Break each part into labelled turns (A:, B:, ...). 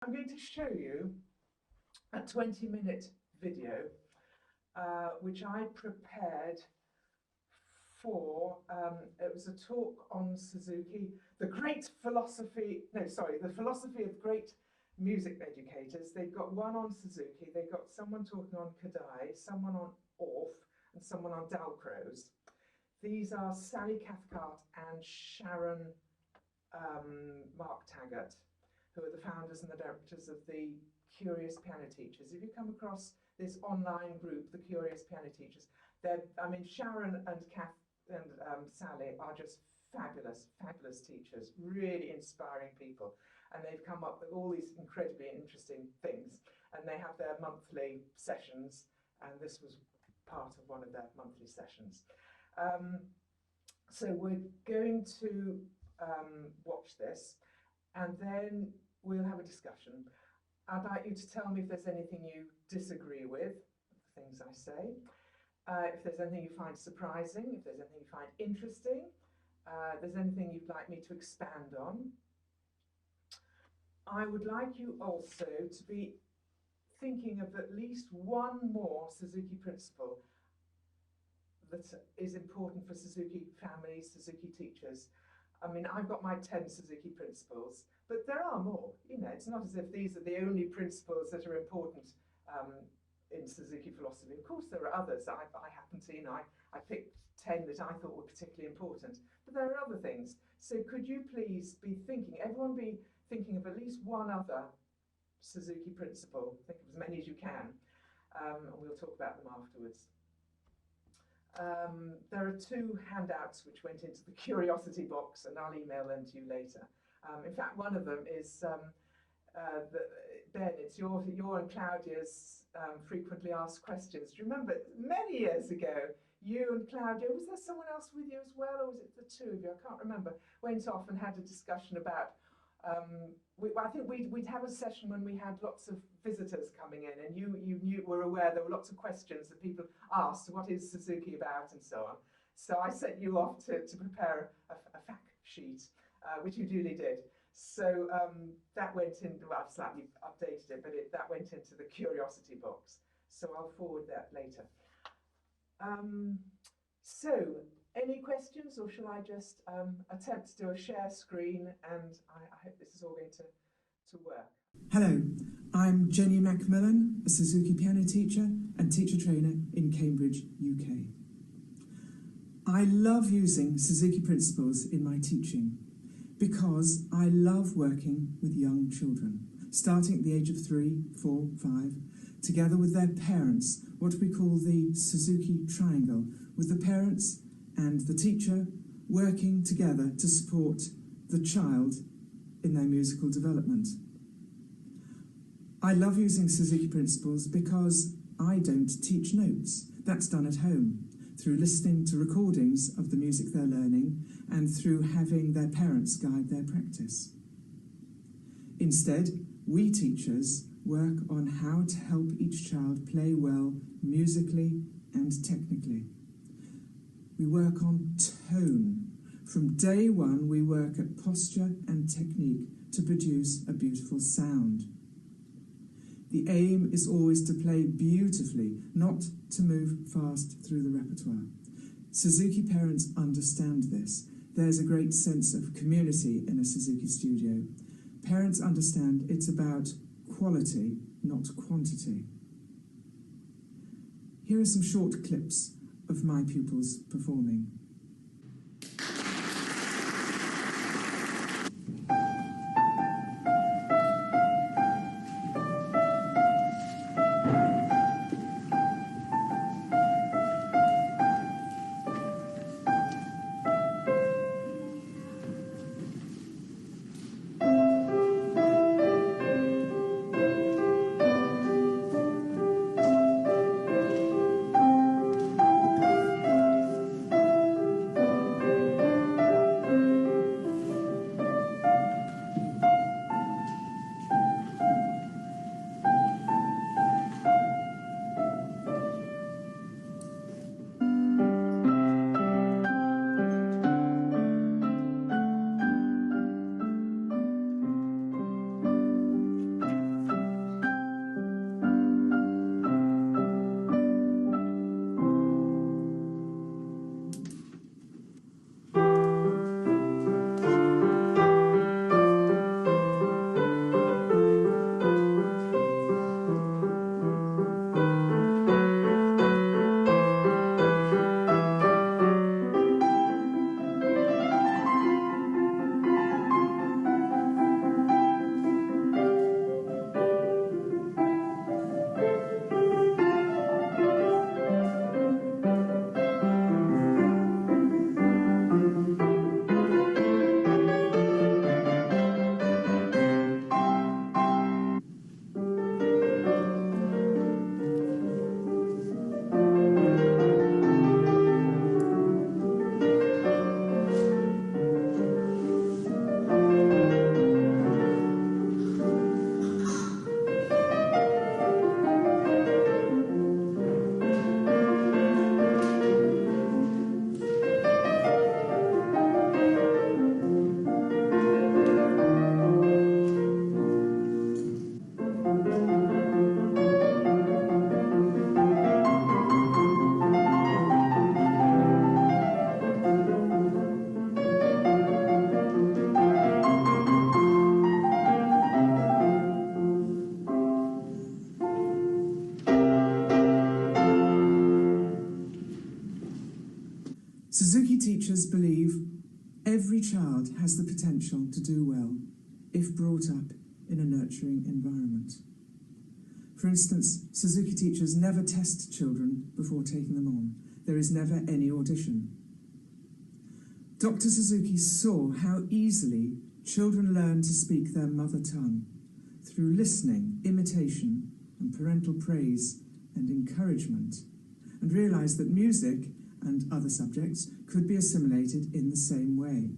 A: I'm going to show you a 20-minute video which I prepared for, it was a talk on Suzuki, the philosophy of great music educators. They've got one on Suzuki, they've got someone talking on Kadai, someone on Orff, and someone on Dalcroze. These are Sally Cathcart and Sharon Mark Taggart, who are the founders and the directors of the Curious Piano Teachers. If you come across this online group, the Curious Piano Teachers, Sharon and Kath and Sally are just fabulous teachers, really inspiring people. And they've come up with all these incredibly interesting things. And they have their monthly sessions, and this was part of one of their monthly sessions. So we're going to watch this, and then we'll have a discussion. I'd like you to tell me if there's anything you disagree with, the things I say, if there's anything you find surprising, if there's anything you find interesting, if there's anything you'd like me to expand on. I would like you also to be thinking of at least one more Suzuki principle that is important for Suzuki families, Suzuki teachers. I mean, I've got my 10 Suzuki principles, but there are more. You know, it's not as if these are the only principles that are important in Suzuki philosophy. Of course, there are others. I happen to, I picked 10 that I thought were particularly important, but there are other things. So could you please be thinking, everyone be thinking of at least one other Suzuki principle, think of as many as you can, and we'll talk about them afterwards. There are 2 handouts which went into the curiosity box, and I'll email them to you later. In fact, one of them is Ben, it's your and Claudia's frequently asked questions. Do you remember many years ago, you and Claudia, was there someone else with you as well, or was it the 2 of you? I can't remember. Went off and had a discussion about. I think we'd have a session when we had lots of visitors coming in, and you were aware there were lots of questions that people asked. What is Suzuki about, and so on. So I sent you off to prepare a fact sheet, which you duly did. So that went in. Well, I've slightly updated it, but that went into the curiosity box. So I'll forward that later. So, any questions, or shall I just attempt to do a share screen, and I hope this is all going to work.
B: Hello, I'm Jenny Macmillan, a Suzuki piano teacher and teacher trainer in Cambridge, UK. I love using Suzuki principles in my teaching because I love working with young children, starting at the age of 3, 4, 5, together with their parents, what we call the Suzuki triangle, with the parents and the teacher working together to support the child in their musical development. I love using Suzuki principles because I don't teach notes. That's done at home, through listening to recordings of the music they're learning and through having their parents guide their practice. Instead, we teachers work on how to help each child play well musically and technically. We work on tone. From day one, we work at posture and technique to produce a beautiful sound. The aim is always to play beautifully, not to move fast through the repertoire. Suzuki parents understand this. There's a great sense of community in a Suzuki studio. Parents understand it's about quality, not quantity. Here are some short clips of my pupils performing. teachers believe every child has the potential to do well if brought up in a nurturing environment. For instance, Suzuki teachers never test children before taking them on. There is never any audition. Dr. Suzuki saw how easily children learn to speak their mother tongue through listening, imitation, and parental praise and encouragement, and realised that music and other subjects could be assimilated in the same way.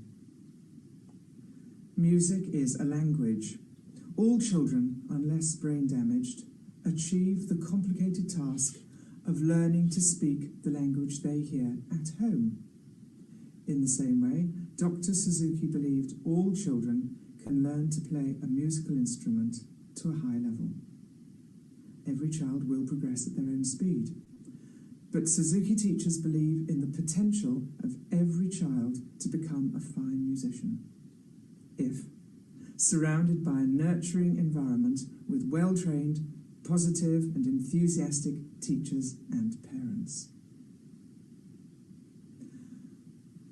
B: Music is a language. All children, unless brain damaged, achieve the complicated task of learning to speak the language they hear at home. In the same way, Dr. Suzuki believed all children can learn to play a musical instrument to a high level. Every child will progress at their own speed. But Suzuki teachers believe in the potential of every child to become a fine musician, if surrounded by a nurturing environment with well-trained, positive and enthusiastic teachers and parents.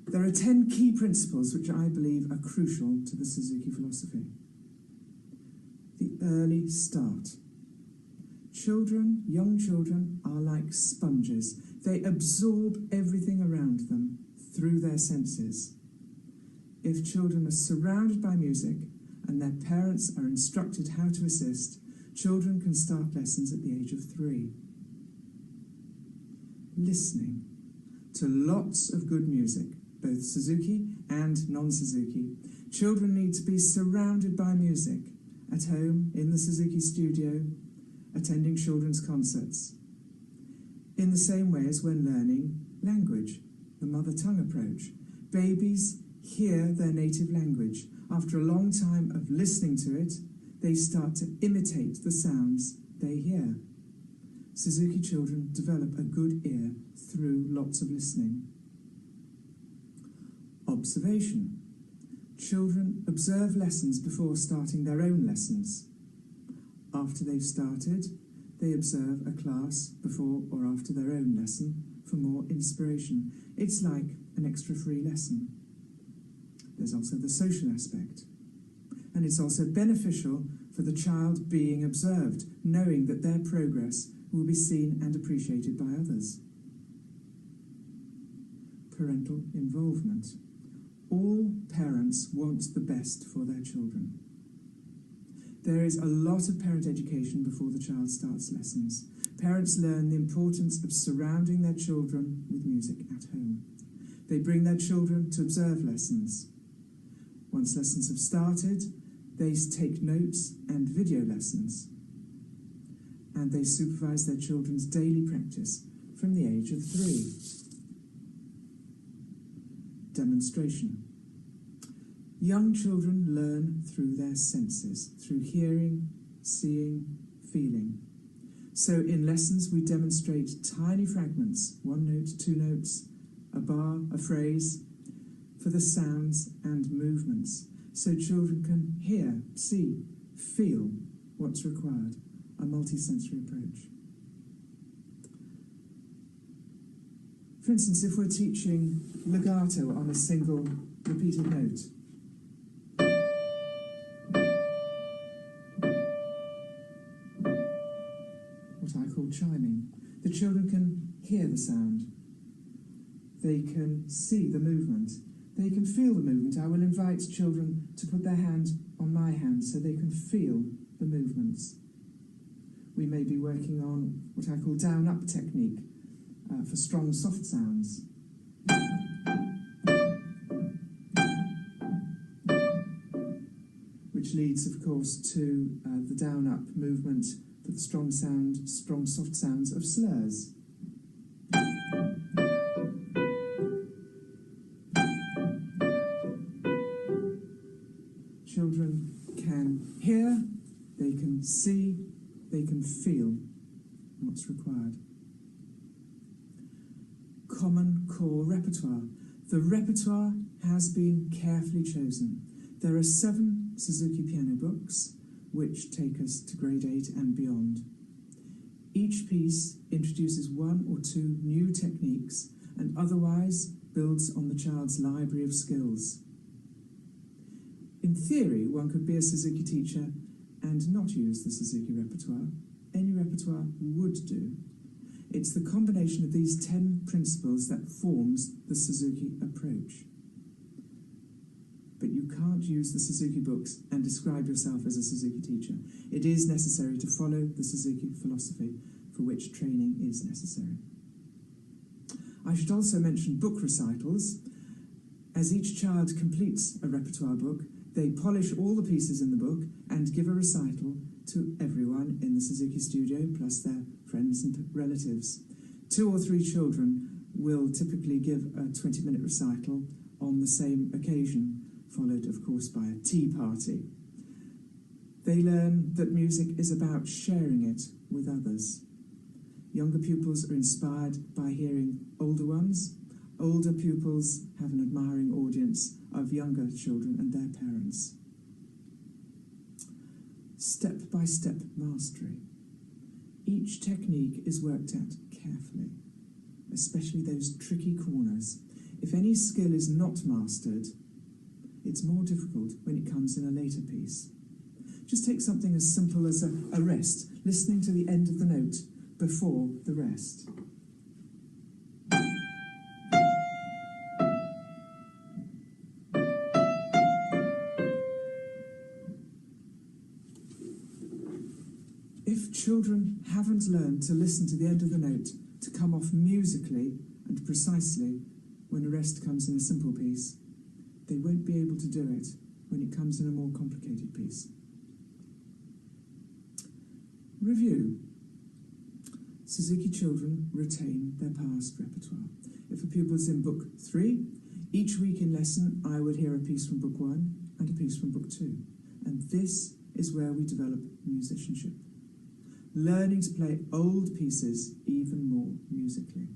B: There are 10 key principles which I believe are crucial to the Suzuki philosophy. The early start. Children, young children, are like sponges. They absorb everything around them through their senses. If children are surrounded by music and their parents are instructed how to assist, children can start lessons at the age of 3. Listening to lots of good music, both Suzuki and non-Suzuki. Children need to be surrounded by music, at home, in the Suzuki studio, attending children's concerts. In the same way as when learning language, the mother tongue approach. Babies hear their native language. After a long time of listening to it, they start to imitate the sounds they hear. Suzuki children develop a good ear through lots of listening. Observation. Children observe lessons before starting their own lessons. After they've started, they observe a class before or after their own lesson for more inspiration. It's like an extra free lesson. There's also the social aspect. And it's also beneficial for the child being observed, knowing that their progress will be seen and appreciated by others. Parental involvement. All parents want the best for their children. There is a lot of parent education before the child starts lessons. Parents learn the importance of surrounding their children with music at home. They bring their children to observe lessons. Once lessons have started, they take notes and video lessons. And they supervise their children's daily practice from the age of 3. Demonstration. Young children learn through their senses, through hearing, seeing, feeling. So in lessons we demonstrate tiny fragments, 1 note, 2 notes, a bar, a phrase, for the sounds and movements, so children can hear, see, feel what's required, a multisensory approach. For instance, if we're teaching legato on a single repeated note, what I call chiming, the children can hear the sound, they can see the movement, they can feel the movement. I will invite children to put their hand on my hand so they can feel the movements. We may be working on what I call down-up technique for strong, soft sounds. Which leads, of course, to the down-up movement for the strong, soft sounds of slurs. Children can hear, they can see, they can feel what's required. Common core repertoire. The repertoire has been carefully chosen. There are 7 Suzuki piano books, which take us to grade 8 and beyond. Each piece introduces 1 or 2 new techniques and otherwise builds on the child's library of skills. In theory, one could be a Suzuki teacher and not use the Suzuki repertoire. Any repertoire would do. It's the combination of these 10 principles that forms the Suzuki approach. But you can't use the Suzuki books and describe yourself as a Suzuki teacher. It is necessary to follow the Suzuki philosophy, for which training is necessary. I should also mention book recitals. As each child completes a repertoire book, they polish all the pieces in the book and give a recital to everyone in the Suzuki studio, plus their friends and relatives. 2 or 3 children will typically give a 20-minute recital on the same occasion, followed, of course, by a tea party. They learn that music is about sharing it with others. Younger pupils are inspired by hearing older ones. Older pupils have an admiring audience of younger children and their parents. Step-by-step mastery. Each technique is worked at carefully, especially those tricky corners. If any skill is not mastered, it's more difficult when it comes in a later piece. Just take something as simple as a rest, listening to the end of the note before the rest. If children haven't learned to listen to the end of the note to come off musically and precisely when a rest comes in a simple piece, they won't be able to do it when it comes in a more complicated piece. Review. Suzuki children retain their past repertoire. If a pupil's in book 3, each week in lesson I would hear a piece from book 1 and a piece from book 2. And this is where we develop musicianship. Learning to play old pieces even more musically.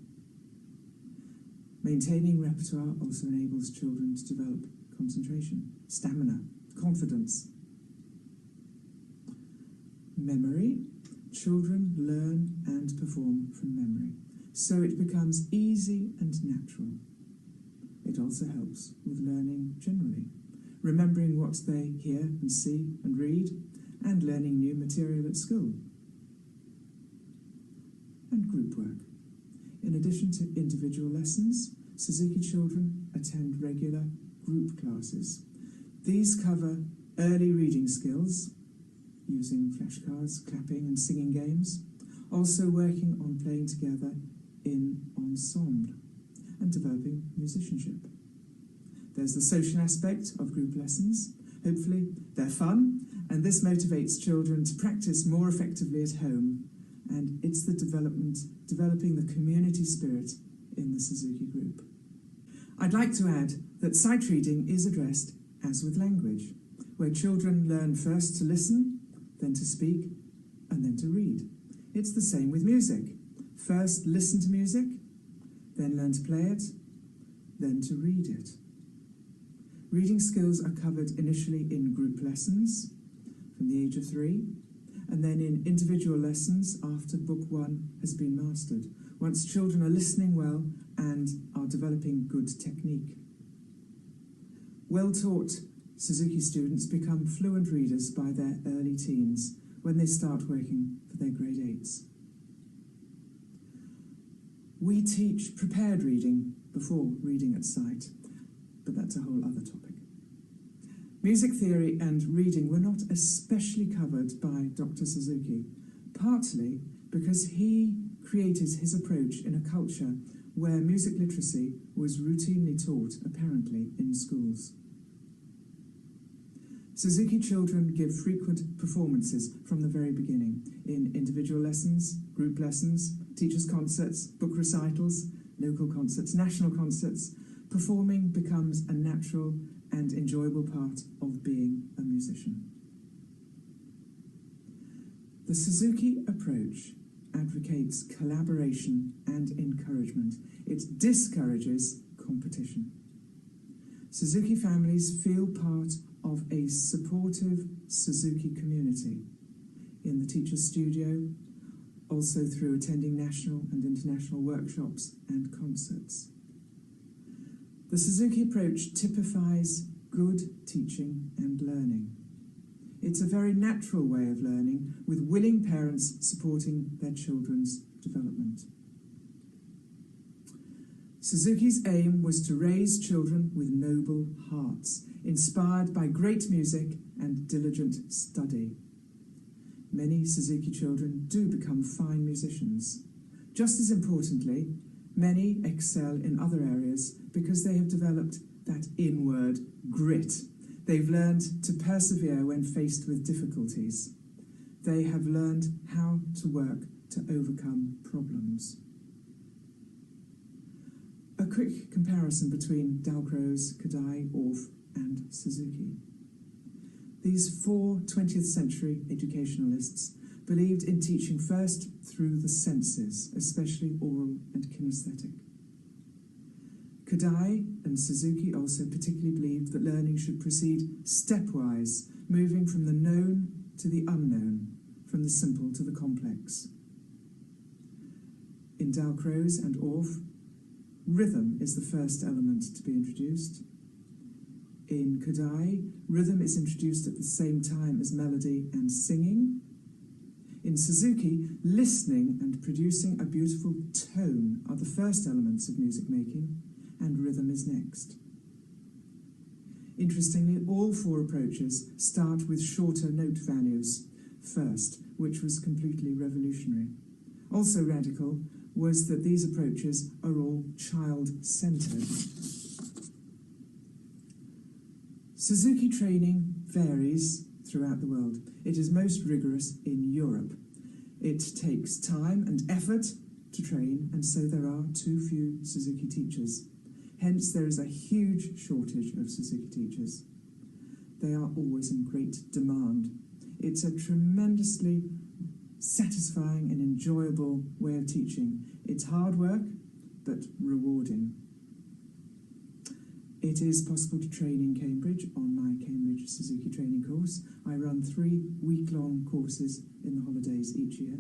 B: Maintaining repertoire also enables children to develop concentration, stamina, confidence. Memory. Children learn and perform from memory, so it becomes easy and natural. It also helps with learning generally, remembering what they hear and see and read, and learning new material at school. And group work. In addition to individual lessons, Suzuki children attend regular group classes. These cover early reading skills, using flashcards, clapping and singing games, also working on playing together in ensemble and developing musicianship. There's the social aspect of group lessons. Hopefully they're fun, and this motivates children to practice more effectively at home, and it's the developing the community spirit in the Suzuki group. I'd like to add that sight reading is addressed as with language, where children learn first to listen, then to speak, and then to read. It's the same with music. First listen to music, then learn to play it, then to read it. Reading skills are covered initially in group lessons from the age of 3, and then in individual lessons after book 1 has been mastered, once children are listening well and are developing good technique. Well-taught Suzuki students become fluent readers by their early teens when they start working for their grade 8s. We teach prepared reading before reading at sight, but that's a whole other topic. Music theory and reading were not especially covered by Dr. Suzuki, partly because he created his approach in a culture where music literacy was routinely taught, apparently, in schools. Suzuki children give frequent performances from the very beginning, in individual lessons, group lessons, teachers' concerts, book recitals, local concerts, national concerts. Performing becomes a natural and enjoyable part of being a musician. The Suzuki approach advocates collaboration and encouragement. It discourages competition. Suzuki families feel part of a supportive Suzuki community in the teacher's studio, also through attending national and international workshops and concerts. The Suzuki approach typifies good teaching and learning. It's a very natural way of learning, with willing parents supporting their children's development. Suzuki's aim was to raise children with noble hearts, inspired by great music and diligent study. Many Suzuki children do become fine musicians. Just as importantly, many excel in other areas because they have developed that inward grit. They've learned to persevere when faced with difficulties. They have learned how to work to overcome problems. A quick comparison between Dalcroze, Kodai, Orff and Suzuki. These four 20th century educationalists believed in teaching first through the senses, especially oral and kinesthetic. Kodai and Suzuki also particularly believed that learning should proceed stepwise, moving from the known to the unknown, from the simple to the complex. In Dalcroze and Orff, rhythm is the first element to be introduced. In Kodai, rhythm is introduced at the same time as melody and singing. In Suzuki, listening and producing a beautiful tone are the first elements of music making, and rhythm is next. Interestingly, all four approaches start with shorter note values first, which was completely revolutionary. Also radical was that these approaches are all child-centered. Suzuki training varies throughout the world. It is most rigorous in Europe. It takes time and effort to train, and so there are too few Suzuki teachers. Hence, there is a huge shortage of Suzuki teachers. They are always in great demand. It's a tremendously satisfying and enjoyable way of teaching. It's hard work, but rewarding. It is possible to train in Cambridge on my Cambridge Suzuki training course. I run 3 week-long courses in the holidays each year.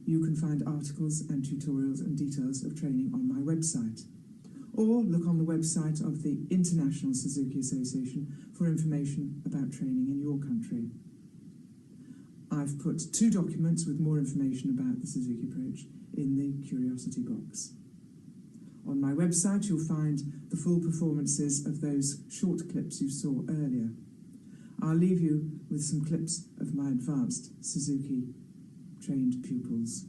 B: You can find articles and tutorials and details of training on my website. Or look on the website of the International Suzuki Association for information about training in your country. I've put 2 documents with more information about the Suzuki approach in the curiosity box. On my website, you'll find the full performances of those short clips you saw earlier. I'll leave you with some clips of my advanced Suzuki trained pupils.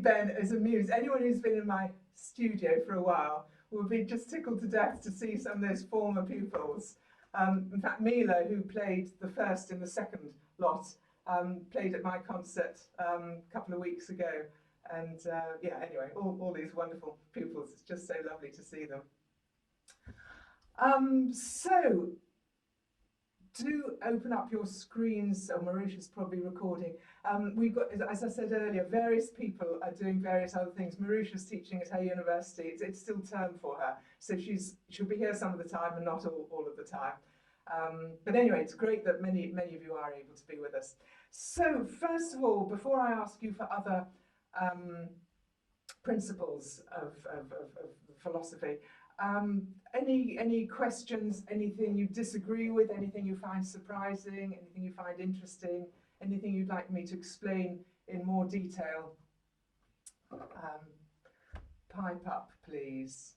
A: Ben is amused. Anyone who's been in my studio for a while will be just tickled to death to see some of those former pupils. In fact, Mila, who played the first and the second lot, played at my concert a couple of weeks ago. And yeah, anyway, all these wonderful pupils. It's just so lovely to see them. So, do open up your screens. Oh, Marusha's probably recording. We've got, as I said earlier, various people are doing various other things. Marusha's teaching at her university. It's still term for her, so she'll be here some of the time and not all of the time. But anyway, it's great that many of you are able to be with us. So first of all, before I ask you for other principles of philosophy, any questions, anything you disagree with, anything you find surprising, anything you find interesting, anything you'd like me to explain in more detail? Pipe up, please.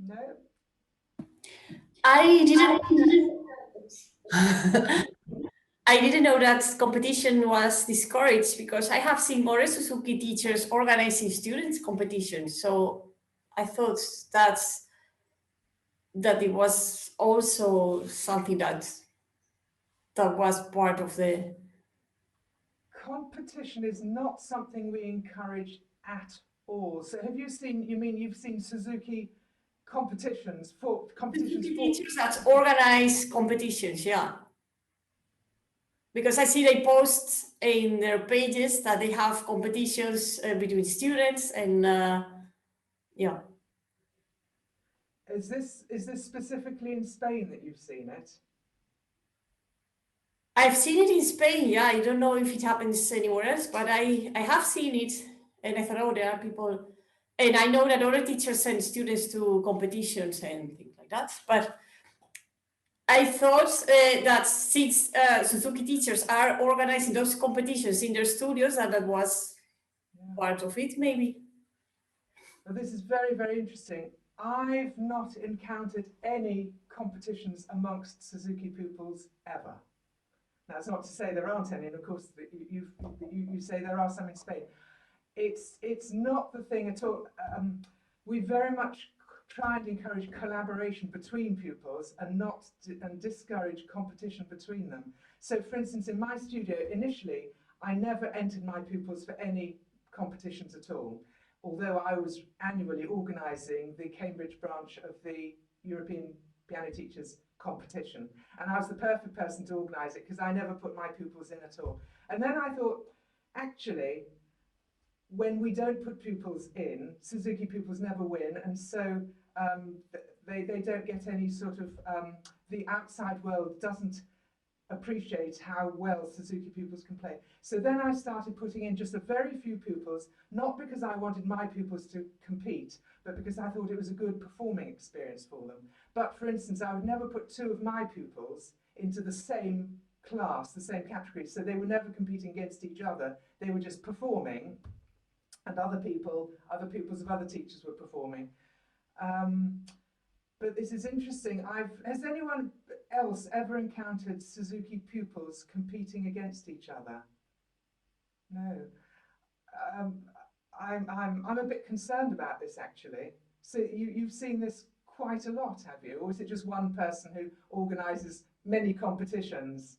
A: No?
C: I didn't know that competition was discouraged, because I have seen more Suzuki teachers organizing students' competitions. So I thought that it was also something that was part of the...
A: Competition is not something we encourage at all. So have you seen, you've seen Suzuki competitions for
C: teachers that organize competitions, yeah. Because I see they post in their pages that they have competitions between students, and yeah.
A: Is this specifically in Spain that you've seen it?
C: I've seen it in Spain, yeah. I don't know if it happens anywhere else, but I have seen it, and I thought, oh, there are people, and I know that other teachers send students to competitions and things like that. But I thought that since Suzuki teachers are organizing those competitions in their studios, that was part of it, maybe.
A: Well, this is very, very interesting. I've not encountered any competitions amongst Suzuki pupils ever. Now, that's not to say there aren't any, and of course you say there are some in Spain. It's not the thing at all. We very much try and encourage collaboration between pupils and discourage competition between them. So, for instance, in my studio, initially, I never entered my pupils for any competitions at all, although I was annually organising the Cambridge branch of the European Piano Teachers competition, and I was the perfect person to organise it because I never put my pupils in at all. And then I thought, actually, when we don't put pupils in, Suzuki pupils never win, and so they don't get any sort of, the outside world doesn't appreciate how well Suzuki pupils can play. So then I started putting in just a very few pupils, not because I wanted my pupils to compete, but because I thought it was a good performing experience for them. But for instance, I would never put two of my pupils into the same class, the same category, so they were never competing against each other. They were just performing, and other pupils of other teachers were performing. But this is interesting. Has anyone else ever encountered Suzuki pupils competing against each other? No. I'm a bit concerned about this, actually. So you've seen this quite a lot, have you? Or is it just one person who organises many competitions?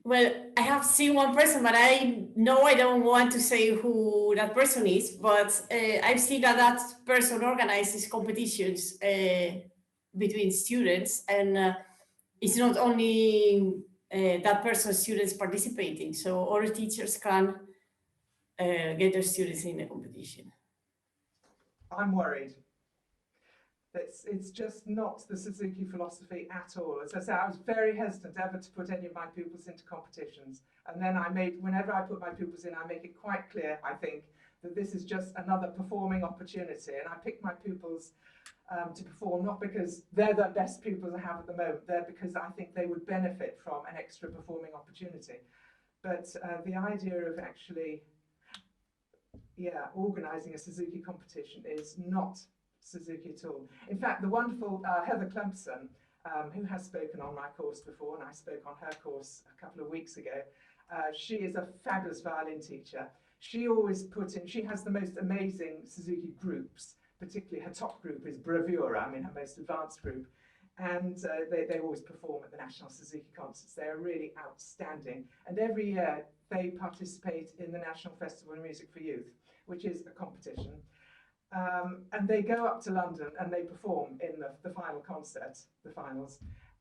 C: Well, I have seen one person, but I know I don't want to say who that person is, but I've seen that person organizes competitions between students, and it's not only that person's students participating, so other teachers can get their students in the competition.
A: I'm worried. It's just not the Suzuki philosophy at all. As I say, I was very hesitant ever to put any of my pupils into competitions. And then whenever I put my pupils in, I make it quite clear, I think, that this is just another performing opportunity. And I pick my pupils to perform, not because they're the best pupils I have at the moment, they're because I think they would benefit from an extra performing opportunity. But the idea of actually, organising a Suzuki competition is not Suzuki at all. In fact, the wonderful Heather Clemson who has spoken on my course before, and I spoke on her course a couple of weeks ago. She is a fabulous violin teacher. She always she has the most amazing Suzuki groups, particularly her top group is Bravura, her most advanced group. And they always perform at the National Suzuki concerts. They're really outstanding. And every year they participate in the National Festival of Music for Youth, which is a competition. And they go up to London and they perform in the final concert, the finals.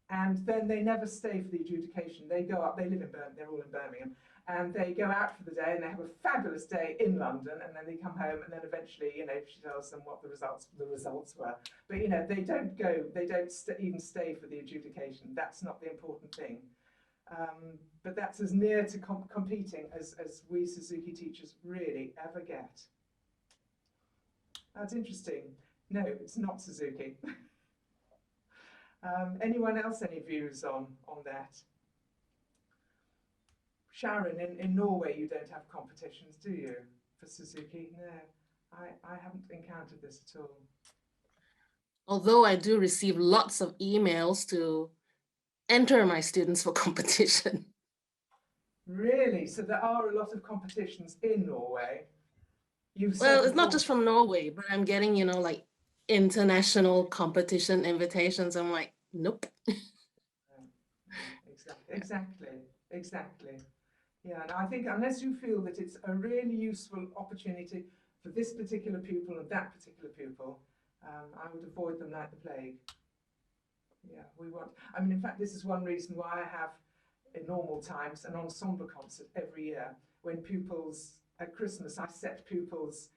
A: And then they never stay for the adjudication. They go up, they live in Birmingham, they're all in Birmingham, and they go out for the day and they have a fabulous day in London, and then they come home, and then eventually, she tells them what the results were. But they don't go, they don't even stay for the adjudication. That's not the important thing. But that's as near to competing as we Suzuki teachers really ever get. That's interesting. No, it's not Suzuki. Anyone else, any views on that? Sharon, in Norway you don't have competitions, do you, for Suzuki? No, I haven't encountered this at all.
D: Although I do receive lots of emails to enter my students for competition.
A: Really? So there are a lot of competitions in Norway?
D: Well, it's not just from Norway, but I'm getting, like international competition invitations. I'm like, nope.
A: Exactly. Yeah, and I think unless you feel that it's a really useful opportunity for this particular pupil and that particular pupil, I would avoid them like the plague. Yeah, in fact, this is one reason why I have, in normal times, an ensemble concert every year. When pupils, at Christmas, I set pupils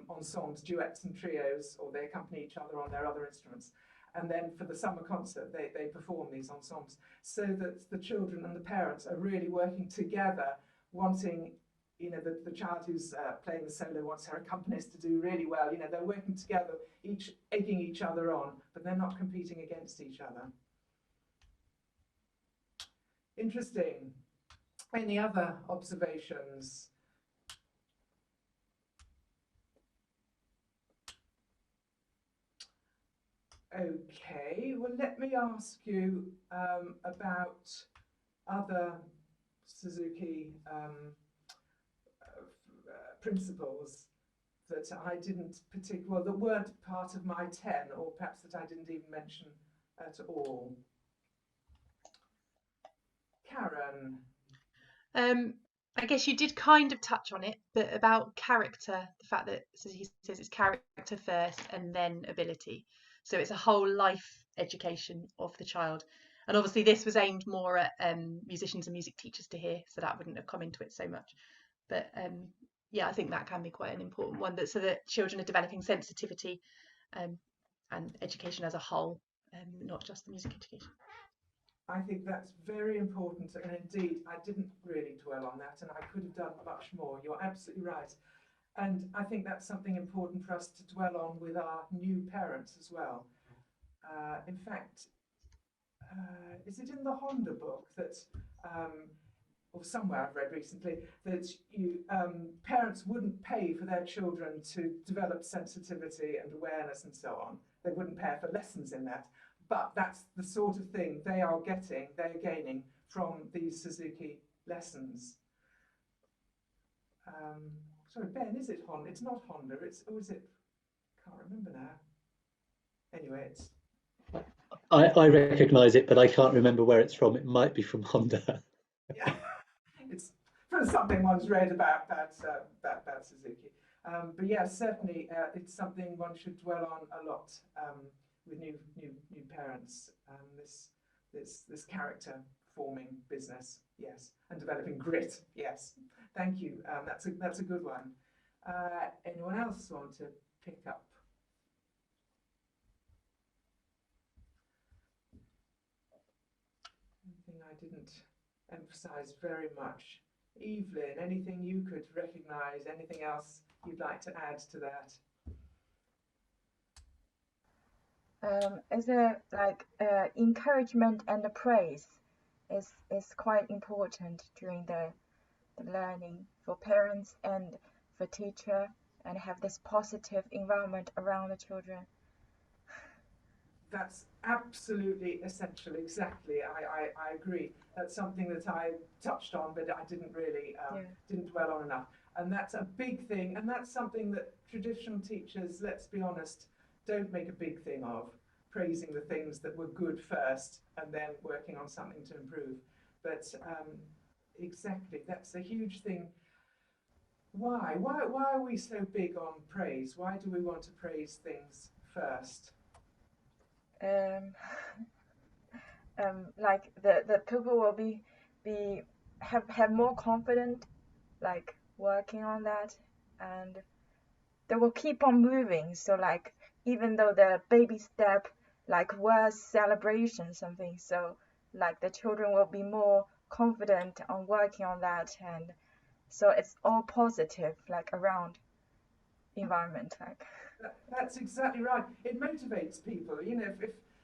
A: ensembles, duets and trios, or they accompany each other on their other instruments. And then for the summer concert, they perform these ensembles, so that the children and the parents are really working together, wanting, the child who's playing the solo wants her accompanist to do really well. They're working together, each egging each other on, but they're not competing against each other. Interesting. Any other observations? Okay, well, let me ask you about other Suzuki principles that I didn't that weren't part of my 10, or perhaps that I didn't even mention at all. Karen.
E: I guess you did kind of touch on it, but about character, the fact that he says it's character first and then ability. So it's a whole life education of the child. And obviously this was aimed more at musicians and music teachers to hear, so that wouldn't have come into it so much. But yeah, I think that can be quite an important one, so that children are developing sensitivity and education as a whole, not just the music education.
A: I think that's very important, and indeed I didn't really dwell on that, and I could have done much more. You're absolutely right. And I think that's something important for us to dwell on with our new parents as well. In fact, is it in the Honda book that, or somewhere I've read recently, that parents wouldn't pay for their children to develop sensitivity and awareness and so on. They wouldn't pay for lessons in that. But that's the sort of thing they're gaining from these Suzuki lessons. Sorry, Ben, is it Honda? It's not Honda, or is it? Can't remember now. Anyway, it's.
F: I recognise it, but I can't remember where it's from. It might be from Honda.
A: Yeah, it's from something one's read about Suzuki. But yeah, certainly it's something one should dwell on a lot with new parents. This character forming business, yes, and developing grit, yes. Thank you. That's a good one. Anyone else want to pick up? Anything I didn't emphasize very much? Evelyn, anything you could recognise? Anything else you'd like to add to that?
G: As a encouragement and the praise is quite important during the learning for parents and for teacher, and have this positive environment around the children.
A: that's absolutely essential. Exactly, I agree. That's something that I touched on, but I didn't really didn't dwell on enough. And that's a big thing, and that's something that traditional teachers, let's be honest, don't make a big thing of, praising the things that were good first and then working on something to improve. But exactly, that's a huge thing. Why? Why are we so big on praise? Why do we want to praise things first?
G: Um, like the people will be have more confident, like working on that, and they will keep on moving. So like even though the baby step like was celebration something, so like the children will be more confident on working on that, and so it's all positive like around environment like.
A: That's exactly right. It motivates people. You know,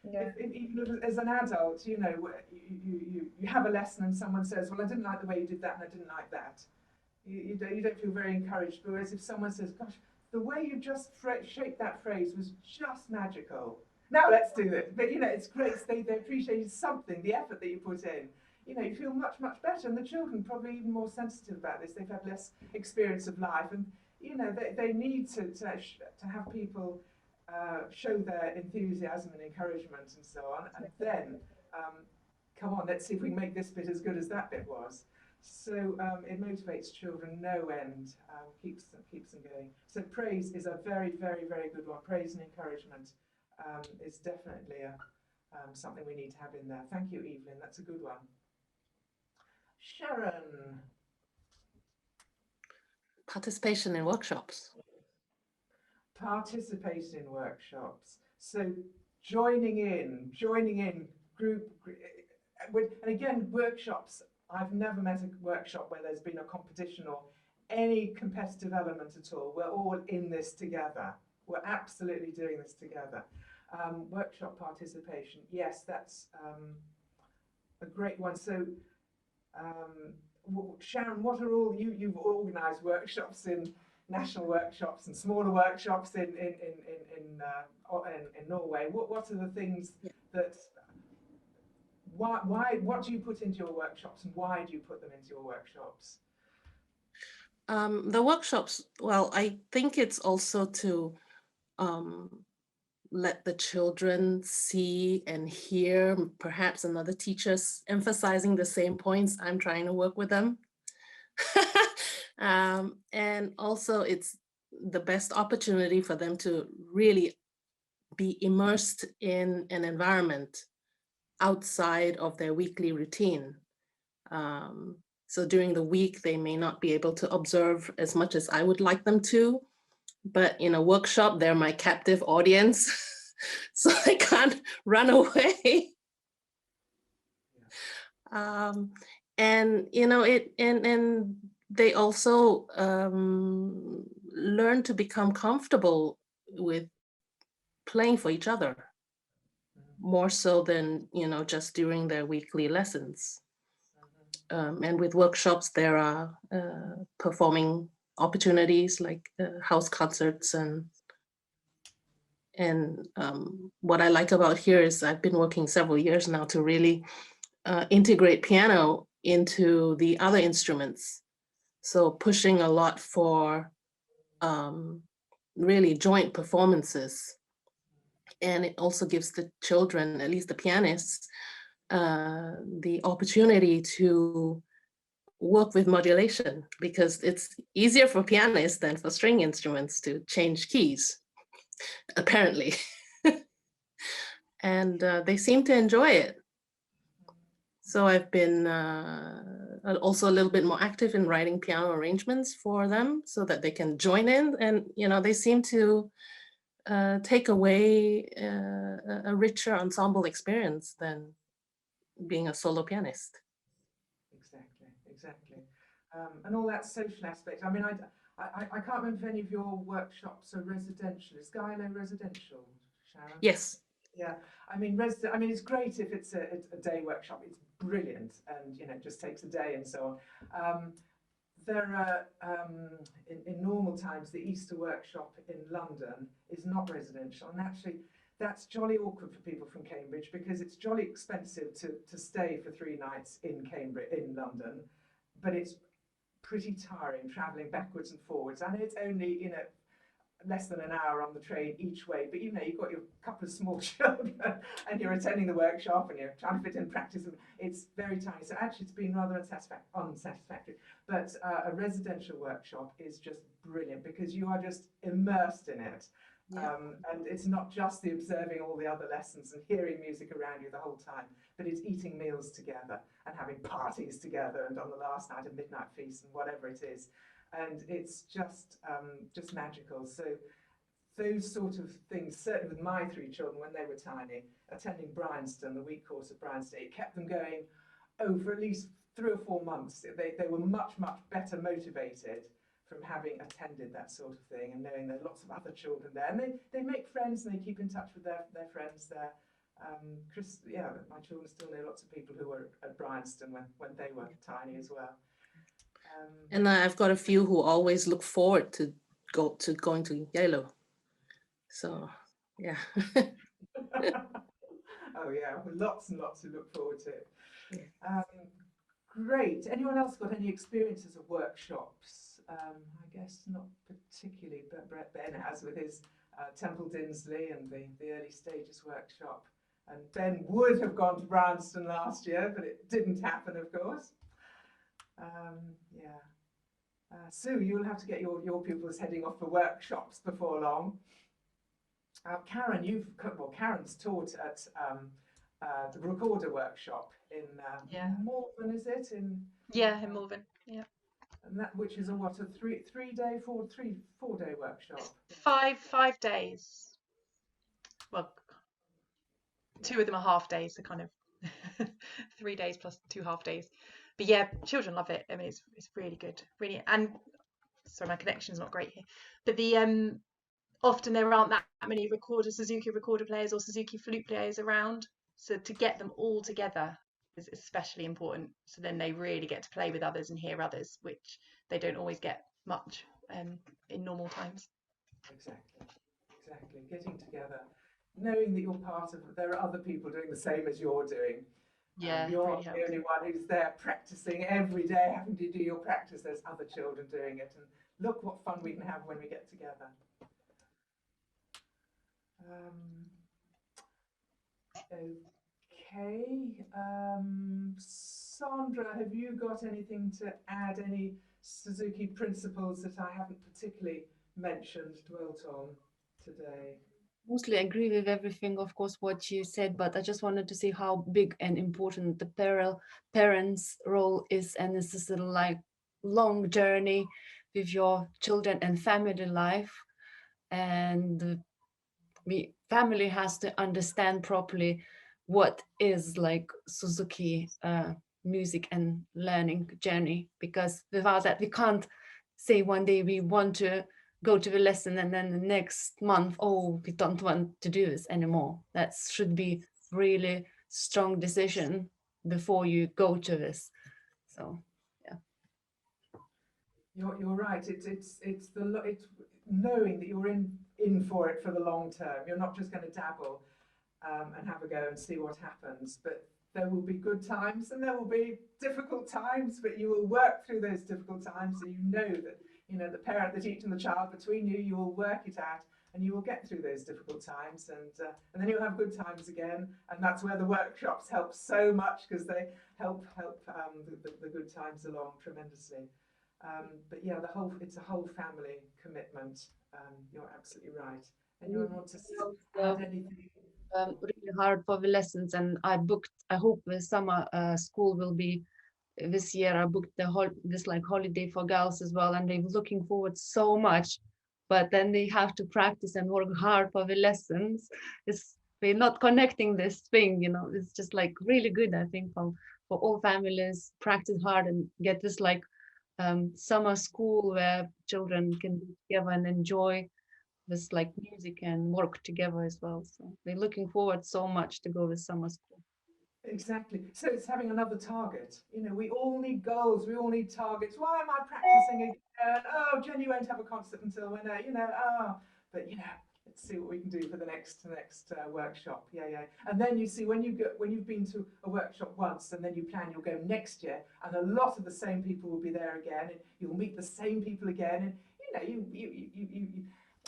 G: Yeah.
A: if even as an adult, you know, you have a lesson and someone says, "Well, I didn't like the way you did that, and I didn't like that." You don't feel very encouraged. Whereas if someone says, "Gosh, the way you just shaped that phrase was just magical. Now let's do it." But you know, it's great. They appreciated something, the effort that you put in. You know, you feel much better, and the children probably even more sensitive about this. They've had less experience of life, and you know, they need to have people show their enthusiasm and encouragement and so on, and then come on, let's see if we can make this bit as good as that bit was. So it motivates children no end, keeps them going. So praise is a very good one. Praise and encouragement is definitely something we need to have in there. Thank you, Evelyn. That's a good one. Sharon.
D: Participation in workshops.
A: Participate in workshops. So joining in group, and again, workshops. I've never met a workshop where there's been a competition or any competitive element at all. We're all in this together. We're absolutely doing this together. Workshop participation, yes, that's a great one. So Sharon, what are all you've organised workshops in national workshops and smaller workshops in Norway? What are the things that what do you put into your workshops and why do you put them into your workshops?
D: The workshops, well, I think it's also to let the children see and hear perhaps another teacher's emphasizing the same points I'm trying to work with them. And also it's the best opportunity for them to really be immersed in an environment outside of their weekly routine. So during the week, they may not be able to observe as much as I would like them to, but in a workshop, they're my captive audience, so I can't run away. And you know, and they also learn to become comfortable with playing for each other, more so than, you know, just during their weekly lessons. And with workshops, there are performing opportunities like house concerts, and what I like about here is I've been working several years now to really integrate piano into the other instruments. So pushing a lot for really joint performances. And it also gives the children, at least the pianists, the opportunity to work with modulation, because it's easier for pianists than for string instruments to change keys, apparently. And they seem to enjoy it. So I've been also a little bit more active in writing piano arrangements for them so that they can join in, and you know, they seem to take away a richer ensemble experience than being a solo pianist.
A: Exactly. And all that social aspect. I mean, I can't remember if any of your workshops are residential. Is Gylo residential, Sharon?
D: Yes.
A: Yeah. I mean, it's great if it's a day workshop. It's brilliant, and you know, it just takes a day and so on. There are in normal times the Easter workshop in London is not residential, and actually that's jolly awkward for people from Cambridge because it's jolly expensive to stay for 3 nights in Cambridge, in London, but it's pretty tiring travelling backwards and forwards. And it's only, you know, less than an hour on the train each way, but you know, you've got your couple of small children and you're attending the workshop and you're trying to fit in practice, and it's very tiny. So actually it's been rather unsatisfactory, but a residential workshop is just brilliant because you are just immersed in it.
E: Yeah.
A: And it's not just the observing all the other lessons and hearing music around you the whole time, but it's eating meals together and having parties together, and on the last night a midnight feast and whatever it is, and it's just magical. So those sort of things, certainly with my 3 children when they were tiny, attending Bryanston, the week course at Bryanston, it kept them going over at least 3 or 4 months. They were much better motivated from having attended that sort of thing and knowing there are lots of other children there, and they make friends and they keep in touch with their friends there. My children still know lots of people who were at Bryanston when they were tiny as well.
D: And I've got a few who always look forward to going to Yellow. So yeah.
A: Oh yeah, lots and lots to look forward to.
D: Yeah.
A: Great. Anyone else got any experiences of workshops? I guess not particularly, but Ben has with his Temple Dinsley and the early stages workshop. And Ben would have gone to Bryanston last year, but it didn't happen, of course. Sue, you'll have to get your pupils heading off for workshops before long. Karen, Karen's taught at the recorder workshop in Malvern, is it? In
E: Malvern. Yeah.
A: And that, which is a 4-day workshop.
E: 5 days. Well, 2 of them are half days, so kind of 3 days plus 2 half days. But yeah, children love it. I mean, it's really good, really. And sorry, my connection's not great here. But the often there aren't that many Suzuki recorder players or Suzuki flute players around. So to get them all together is especially important. So then they really get to play with others and hear others, which they don't always get much in normal times.
A: Exactly. Getting together, knowing that you're part of it. There are other people doing the same as you're doing.
E: Yeah,
A: you're
E: really
A: not the
E: helps.
A: only one who's there practicing every day, having to do your practice. There's other children doing it, and look what fun we can have when we get together. Okay, Sandra, have you got anything to add? Any Suzuki principles that I haven't particularly dwelt on today?
H: Mostly agree with everything, of course, what you said, but I just wanted to say how big and important the parents' role is, and this is a like long journey with your children and family life, and the family has to understand properly what is like Suzuki music and learning journey, because without that we can't say one day we want to go to the lesson and then the next month, oh, we don't want to do this anymore. That should be really strong decision before you go to this. So yeah,
A: you're right. It's knowing that you're in for it for the long term. You're not just going to dabble and have a go and see what happens, but there will be good times and there will be difficult times, but you will work through those difficult times, so you know that, you know, the parent, the teacher and the child, between you will work it out and you will get through those difficult times, and then you'll have good times again, and that's where the workshops help so much, because they help the good times along tremendously. But yeah, it's a whole family commitment. You're absolutely right. Anyone want to add anything?
H: really hard for the lessons, and I hope the summer school will be this year. I booked this like holiday for girls as well, and they're looking forward so much, but then they have to practice and work hard for the lessons. They're not connecting this thing, you know. It's just like really good, I think, for all families, practice hard and get this like summer school where children can be together and enjoy this like music and work together as well. So they're looking forward so much to go to summer school.
A: Exactly. So it's having another target. You know, we all need goals. We all need targets. Why am I practicing again? Oh, Jenny won't have a concert until when, you know, but you know, let's see what we can do for the next workshop. Yeah. And then you see when you've been to a workshop once, and then you plan you'll go next year, and a lot of the same people will be there again, and you'll meet the same people again, and you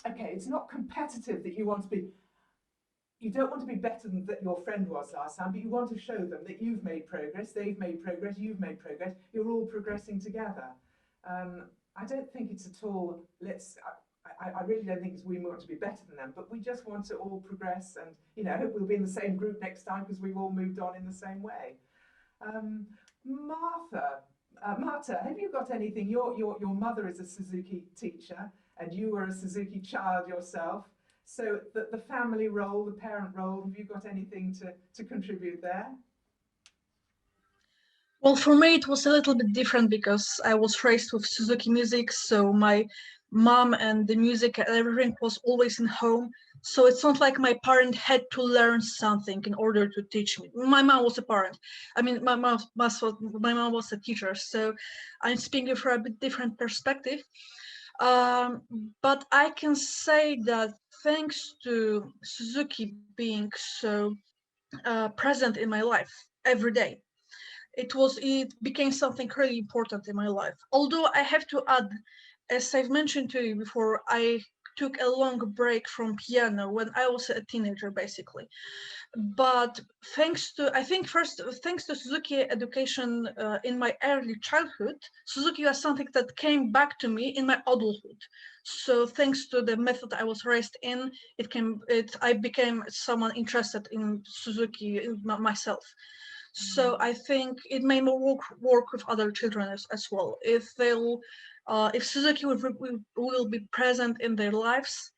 A: okay, it's not competitive that you want to be. You don't want to be better than that your friend was last time, but you want to show them that you've made progress, they've made progress, you've made progress, you're all progressing together. I don't think it's at all, I really don't think we want to be better than them, but we just want to all progress, and I hope we'll be in the same group next time because we've all moved on in the same way. Marta, have you got anything? Your mother is a Suzuki teacher, and you were a Suzuki child yourself. So the family role, the parent role, have you got anything to contribute there?
I: Well, for me, it was a little bit different because I was raised with Suzuki music. So my mom and the music and everything was always in home. So it's not like my parent had to learn something in order to teach me. My mom was a parent. I mean, my mom was a teacher. So I'm speaking from a bit different perspective. But I can say that thanks to Suzuki being so present in my life every day, it became something really important in my life. Although I have to add, as I've mentioned to you before, I took a long break from piano when I was a teenager, basically. But thanks to Suzuki education in my early childhood, Suzuki was something that came back to me in my adulthood. So thanks to the method I was raised in, I became someone interested in Suzuki myself. So I think it may work with other children as well. If Suzuki will be present in their lives,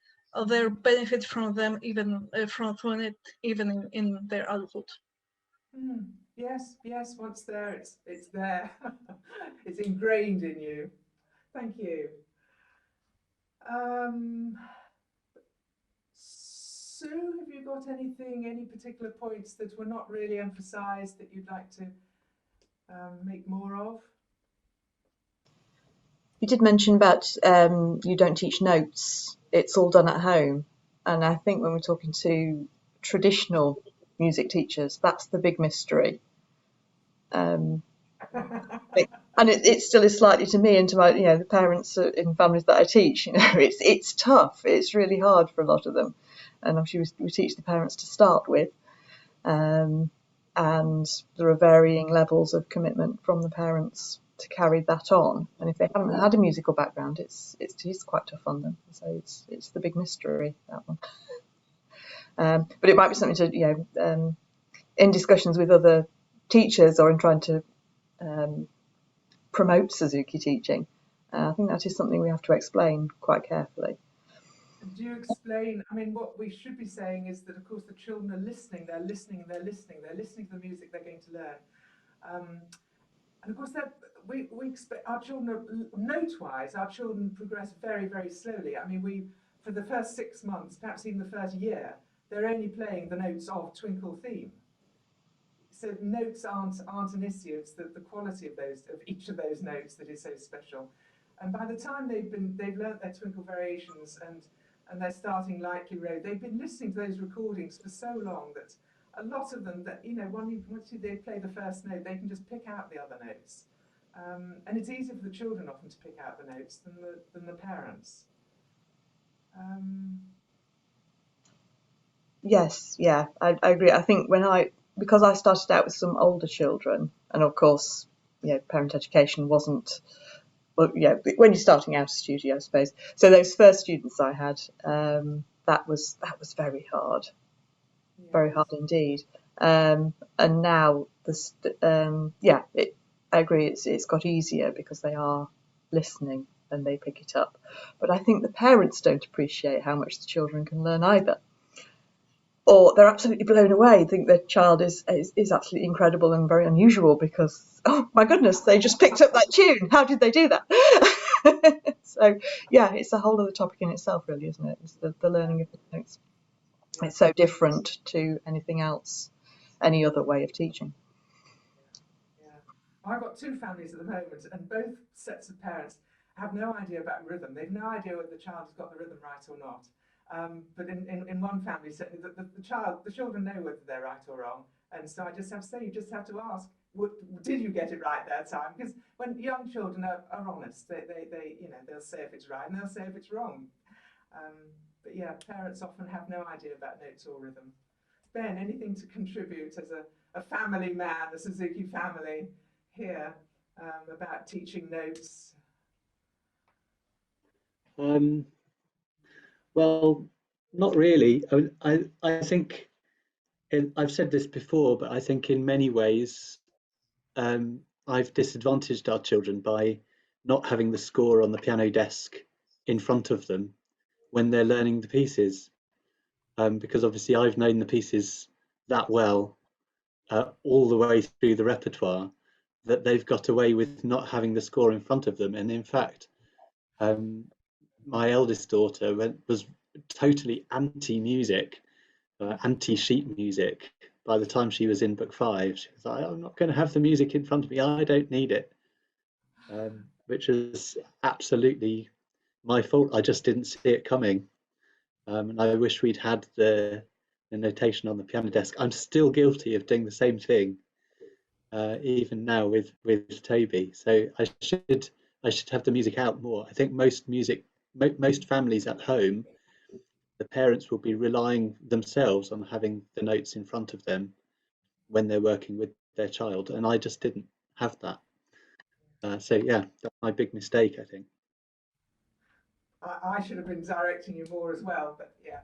I: they'll benefit from them even from it even in their adulthood.
A: Yes. Once there, it's there. It's ingrained in you. Thank you. Sue, have you got any particular points that were not really emphasised that you'd like to make more of?
J: You did mention about you don't teach notes, it's all done at home. And I think when we're talking to traditional music teachers, that's the big mystery. And it still is slightly to me and to my, the parents in families that I teach. It's tough. It's really hard for a lot of them. And obviously we teach the parents to start with. And there are varying levels of commitment from the parents to carry that on, and if they haven't had a musical background, it's quite tough on them. So it's the big mystery, that one. But it might be something to in discussions with other teachers or in trying to promote Suzuki teaching. I think that is something we have to explain quite carefully.
A: Do you explain? I mean, what we should be saying is that, of course, the children are listening. They're listening. They're listening. They're listening to the music they're going to learn. And of course, we expect our children, note-wise, our children progress very, very slowly. I mean, for the first 6 months, perhaps even the first year, they're only playing the notes of Twinkle Theme. So notes aren't an issue. It's the quality of each of those notes that is so special. And by the time they've learnt their Twinkle variations and they're starting Lightly Road, they've been listening to those recordings for so long that a lot of them, that once they play the first note, they can just pick out the other notes, and it's easier for the children often to pick out the notes than the parents.
J: Yes, yeah, I agree. I think because I started out with some older children, and of course, parent education wasn't. Well, when you're starting out a studio, I suppose. So those first students I had, that was very hard. Very hard indeed. And now I agree. It's got easier because they are listening and they pick it up. But I think the parents don't appreciate how much the children can learn either, or they're absolutely blown away. Think their child is absolutely incredible and very unusual because, oh my goodness, they just picked up that tune. How did they do that? So yeah, it's a whole other topic in itself, really, isn't it? It's the learning of the notes. It's so different to anything else, any other way of teaching.
A: Yeah. I've got two families at the moment, and both sets of parents have no idea about rhythm. They've no idea whether the child has got the rhythm right or not. But in one family, certainly, the children know whether they're right or wrong. And so I just have to say, you just have to ask, did you get it right that time? Because when young children are honest, they'll say if it's right and they'll say if it's wrong. But yeah, parents often have no idea about notes or rhythm. Ben, anything to contribute as a family man, a Suzuki family here, about teaching notes?
F: Well, not really. I think I've said this before, but I think in many ways I've disadvantaged our children by not having the score on the piano desk in front of them when they're learning the pieces, because obviously I've known the pieces that well all the way through the repertoire that they've got away with not having the score in front of them. And in fact, my eldest daughter was totally anti-music, anti-sheet music. By the time she was in book 5, she was like, I'm not going to have the music in front of me. I don't need it, which is absolutely my fault. I just didn't see it coming. And I wish we'd had the notation on the piano desk. I'm still guilty of doing the same thing, even now with Toby. So I should have the music out more. I think most families at home, the parents will be relying themselves on having the notes in front of them when they're working with their child, and I just didn't have that. So yeah, that's my big mistake, I think.
A: I should have been directing you more as well, but yeah.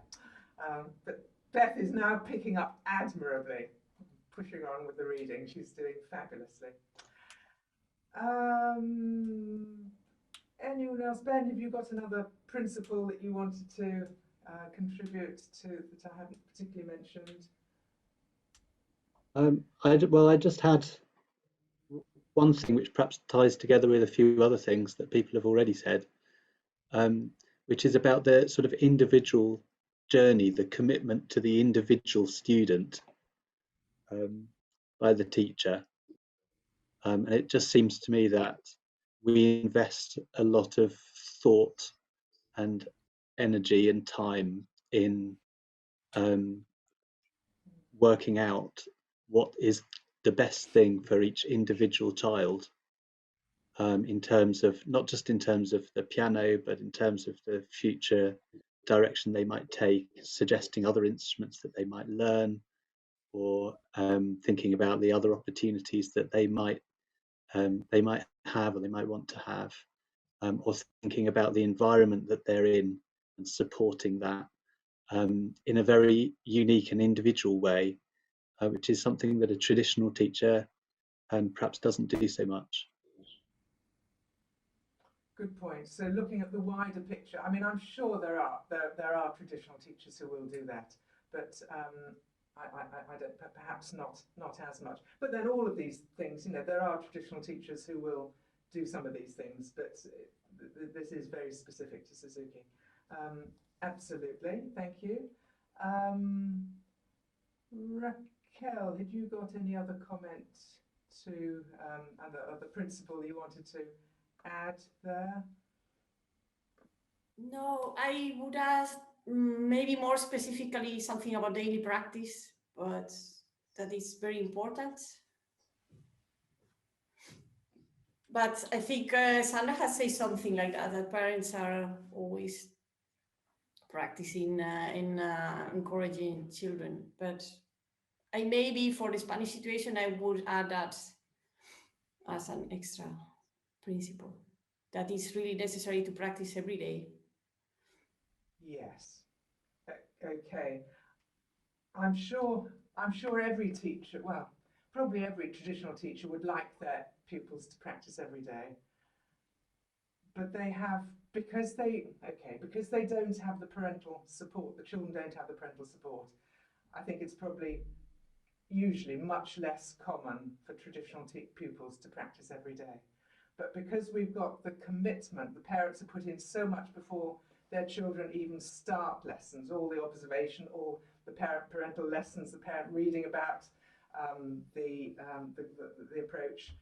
A: But Beth is now picking up admirably, pushing on with the reading. She's doing fabulously. Anyone else? Ben, have you got another principle that you wanted to contribute to that I haven't particularly mentioned?
F: I just had one thing which perhaps ties together with a few other things that people have already said, which is about the sort of individual journey, the commitment to the individual student by the teacher. And it just seems to me that we invest a lot of thought and energy and time in working out what is the best thing for each individual child, in terms of not just in terms of the piano, but in terms of the future direction they might take, suggesting other instruments that they might learn, or thinking about the other opportunities that they might have or they might want to have, or thinking about the environment that they're in and supporting that in a very unique and individual way, which is something that a traditional teacher perhaps doesn't do so much.
A: Good point. So looking at the wider picture, I mean, I'm sure there are traditional teachers who will do that, but I don't, perhaps not as much. But then all of these things, there are traditional teachers who will do some of these things, but this is very specific to Suzuki. Absolutely, thank you. Raquel, had you got any other comment to the principle you wanted to add there?
C: No, I would ask maybe more specifically something about daily practice, but that is very important. But I think Sandra has said something like that parents are always practicing in encouraging children. But I maybe for the Spanish situation, I would add that as an extra principle that is really necessary to practice every day.
A: Yes. Okay. I'm sure every teacher, well, probably every traditional teacher would like their pupils to practice every day. But they have, because they don't have the parental support, the children don't have the parental support, I think it's probably usually much less common for traditional pupils to practice every day. But because we've got the commitment, the parents are put in so much before their children even start lessons, all the observation, all the parental lessons, the parent reading about the approach,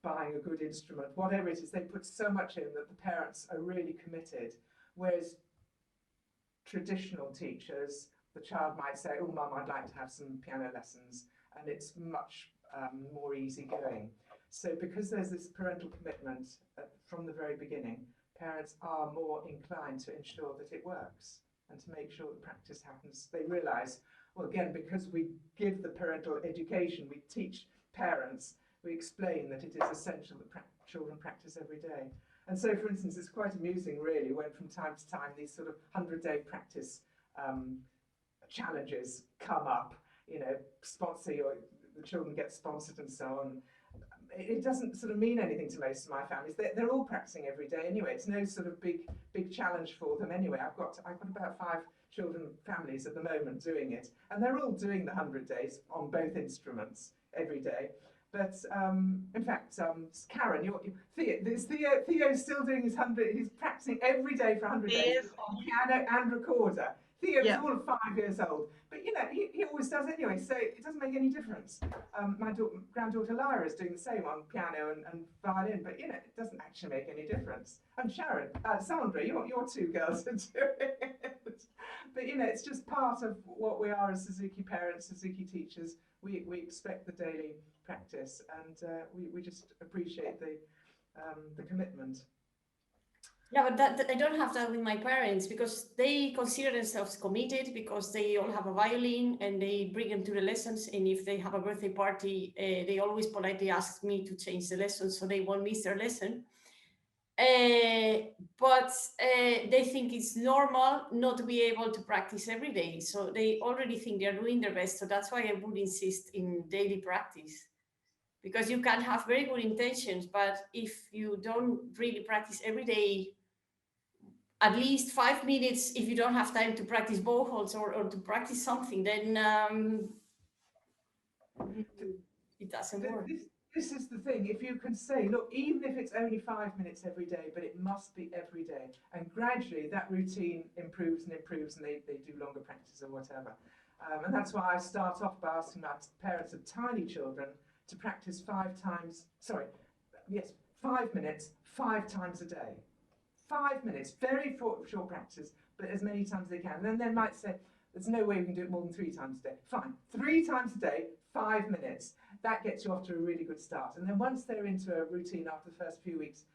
A: buying a good instrument, whatever it is, they put so much in that the parents are really committed. Whereas traditional teachers, the child might say, oh, Mum, I'd like to have some piano lessons, and it's much more easygoing. So because there's this parental commitment from the very beginning, parents are more inclined to ensure that it works and to make sure that practice happens. They realise, well, again, because we give the parental education, we teach parents, we explain that it is essential that children practice every day. And so, for instance, it's quite amusing, really, when from time to time these sort of 100-day practice challenges come up, you know, sponsor your, the children get sponsored and so on. It doesn't sort of mean anything to most of my families. They're all practicing every day anyway. It's no sort of big challenge for them anyway. I've got about 5 children families at the moment doing it, and they're all doing the 100 days on both instruments every day. But in fact, Karen, Theo's still doing his 100. He's practicing every day for 100 days. Piano and recorder. Theo's all of 5 years old, but you know he always does anyway, so it doesn't make any difference. My granddaughter Lyra is doing the same on piano and violin, but you know it doesn't actually make any difference. And Sharon, Sandra, your 2 girls are doing it. But you know it's just part of what we are as Suzuki parents, Suzuki teachers. We expect the daily practice, and we just appreciate the commitment.
C: Yeah, but I don't have that with my parents because they consider themselves committed because they all have a violin and they bring them to the lessons. And if they have a birthday party, they always politely ask me to change the lesson so they won't miss their lesson. But they think it's normal not to be able to practice every day. So they already think they're doing their best. So that's why I would insist in daily practice. Because you can have very good intentions, but if you don't really practice every day, at least 5 minutes, if you don't have time to practice bow holds or to practice something, then it doesn't work.
A: This is the thing. If you can say, look, even if it's only 5 minutes every day, but it must be every day, and gradually that routine improves and improves, and they do longer practice or whatever. And that's why I start off by asking my parents of tiny children to practice 5 minutes, 5 times a day. 5 minutes, very short practice, but as many times as they can. And then they might say, there's no way we can do it more than 3 times a day. Fine, 3 times a day, 5 minutes. That gets you off to a really good start. And then once they're into a routine after the first few weeks,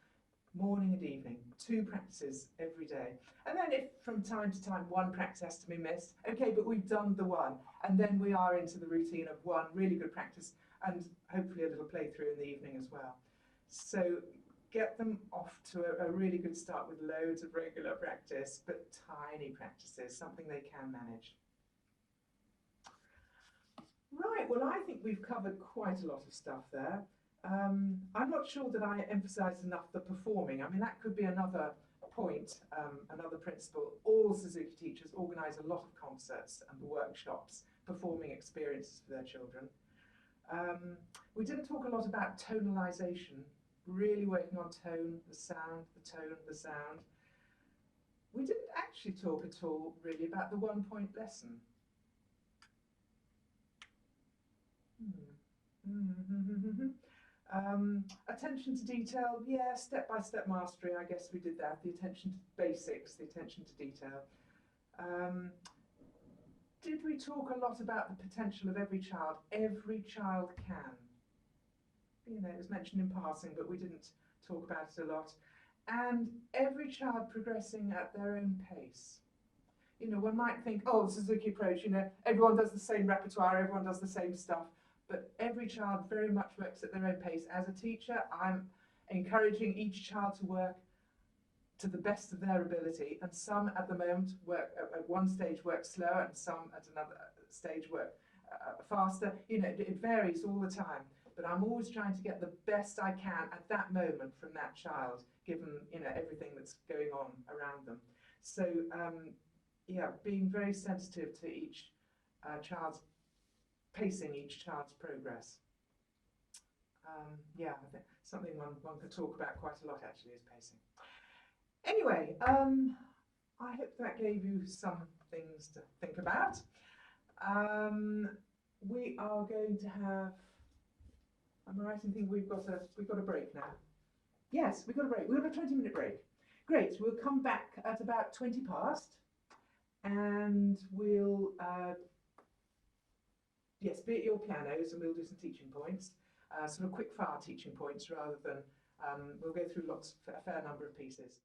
A: morning and evening, 2 practices every day. And then if from time to time 1 practice has to be missed, okay, but we've done the 1. And then we are into the routine of 1 really good practice and hopefully a little playthrough in the evening as well. So get them off to a really good start with loads of regular practice, but tiny practices, something they can manage. Right, well, I think we've covered quite a lot of stuff there. I'm not sure that I emphasised enough the performing. I mean, that could be another point, another principle. All Suzuki teachers organise a lot of concerts and workshops, performing experiences for their children. We didn't talk a lot about tonalisation, really working on tone, the sound, the tone, the sound. We didn't actually talk at all really about the 1-point lesson. Attention to detail, yeah, step-by-step mastery, I guess we did that. The attention to basics, the attention to detail. Did we talk a lot about the potential of every child? Every child can. You know, it was mentioned in passing, but we didn't talk about it a lot. And every child progressing at their own pace. You know, one might think, oh, the Suzuki approach, you know, everyone does the same repertoire, everyone does the same stuff, but every child very much works at their own pace. As a teacher, I'm encouraging each child to work to the best of their ability, and some at the moment work at one stage work slower, and some at another stage work faster. You know, it varies all the time. But I'm always trying to get the best I can at that moment from that child, given, you know, everything that's going on around them. So, yeah, being very sensitive to each child's, pacing each child's progress. Yeah, I think something one could talk about quite a lot actually is pacing. Anyway, I hope that gave you some things to think about. We are going to have, am I right in thinking we've got a break now? Yes, we've got a break. We've got a 20-minute break. Great, we'll come back at about 20 past and we'll, yes, be at your pianos and we'll do some teaching points, sort of quick fire teaching points rather than, we'll go through a fair number of pieces.